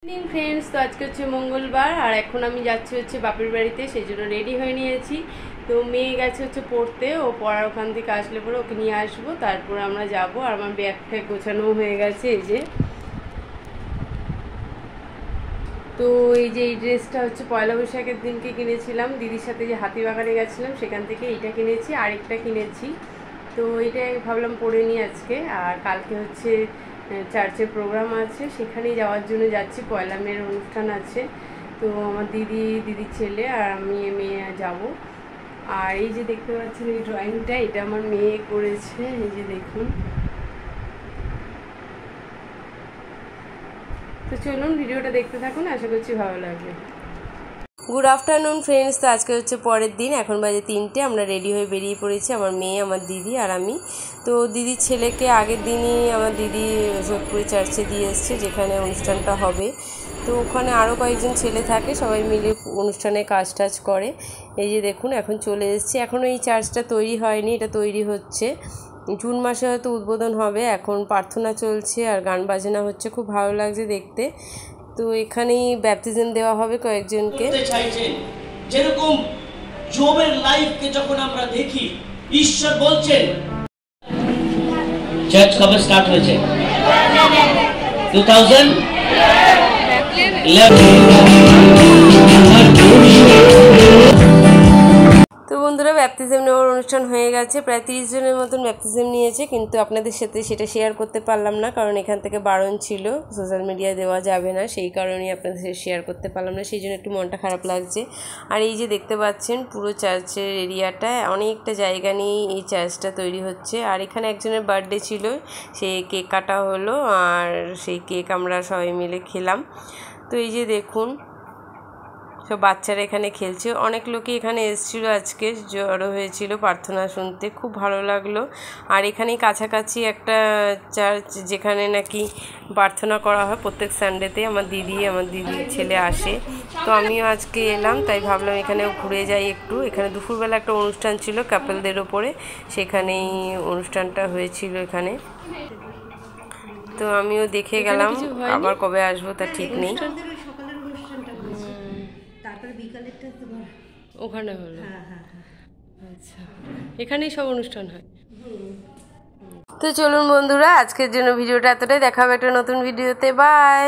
Friends तो आज के मंगलवार और এখন আমি যাচ্ছি হচ্ছে বাপের বাড়িতে সেই জন্য রেডি হয়ে নিয়েছি। তো মেয়ে গেছে হচ্ছে পড়তে, ও পড়ার ওখান থেকে আসলে পরে ওকে নিয়ে আসবো, তারপর আমরা যাব। আর আমার ব্যাগ ট্যাগ গোছানো হয়ে গেছে। এই যে তো এই যে এই ড্রেসটা হচ্ছে পয়লা বৈশাখের দিনকে কিনেছিলাম, দিদির সাথে যে হাতিবাগানে গেছিলাম সেখান থেকে এইটা কিনেছি, আরেকটা কিনেছি। তো এটা ভাবলাম পরে নিই আজকে। আর কালকে হচ্ছে চার্চে প্রোগ্রাম আছে, সেখানেই যাওয়ার জন্য যাচ্ছি। পয়লা মেয়ের অনুষ্ঠান আছে, তো আমার দিদির ছেলে আর আমি মেয়ে যাব। আর এই যে দেখতে পাচ্ছেন এই ড্রয়িংটা, এটা আমার মেয়ে করেছে। এই যে দেখুন। তো চলুন ভিডিওটা দেখতে থাকুন, আশা করছি ভালো লাগবে। Good afternoon friends. তো আজকে হচ্ছে পরের দিন, এখন বাজে 3টে। আমরা রেডি হয়ে বেরিয়ে পড়েছি, আমার মেয়ে, আমার দিদি আর আমি। তো দিদির ছেলেকে আগের দিনই আমার দিদি যোধপুরে চার্চে দিয়ে এসছে, যেখানে অনুষ্ঠানটা হবে। তো ওখানে আরও কয়েকজন ছেলে থাকে, সবাই মিলে অনুষ্ঠানে কাজ টাজ করে। এই যে দেখুন এখন চলে এসেছি। এখনও এই চার্চটা তৈরি হয়নি, এটা তৈরি হচ্ছে। জুন মাসে হয়তো উদ্বোধন হবে। এখন প্রার্থনা চলছে আর গান বাজনা হচ্ছে, খুব ভালো লাগছে দেখতে। তো এখানেই ব্যাপটিজম দেওয়া হবে কয়েকজনকে। যেরকম জবের লাইফকে যখন আমরা দেখি, ঈশ্বর বলছেন চার্চ কবে স্টার্ট হয়েছে? 2011। তো বন্ধুরা, ব্যাপটিজম নেওয়ার অনুষ্ঠান হয়ে গেছে। প্রায় 30 জনের মতন ব্যাপটিজম নিয়েছে, কিন্তু আপনাদের সাথে সেটা শেয়ার করতে পারলাম না, কারণ এখান থেকে বারণ ছিল, সোশ্যাল মিডিয়ায় দেওয়া যাবে না। সেই কারণেই আপনাদের সাথে শেয়ার করতে পারলাম না, সেই জন্য একটু মনটা খারাপ লাগছে। আর এই যে দেখতে পাচ্ছেন পুরো চার্চের এরিয়াটায় অনেকটা জায়গা নিয়ে এই চার্চটা তৈরি হচ্ছে। আর এখানে একজনের বার্থডে ছিল, সেই কেক কাটা হলো, আর সেই কেক আমরা সবাই মিলে খেলাম। তো এই যে দেখুন সব বাচ্চারা এখানে খেলছে। অনেক লোকই এখানে এসেছিলো, আজকে জড়ো হয়েছিল প্রার্থনা শুনতে, খুব ভালো লাগলো। আর এখানেই কাছাকাছি একটা চার্চ, যেখানে নাকি প্রার্থনা করা হয় প্রত্যেক সানডেতে। আমার দিদির ছেলে আসে, তো আমিও আজকে এলাম, তাই ভাবলাম এখানেও ঘুরে যাই একটু। এখানে দুপুরবেলা একটা অনুষ্ঠান ছিল কাপেলদের ওপরে, সেখানেই অনুষ্ঠানটা হয়েছিল এখানে। তো আমিও দেখে গেলাম, আবার কবে আসবো তা ঠিক নেই। ওখানে হলো? আচ্ছা, এখানেই সব অনুষ্ঠান হয়। তো চলুন বন্ধুরা, আজকের জন্য ভিডিওটা এতটাই। দেখা হবে একটা নতুন ভিডিওতে। বাই।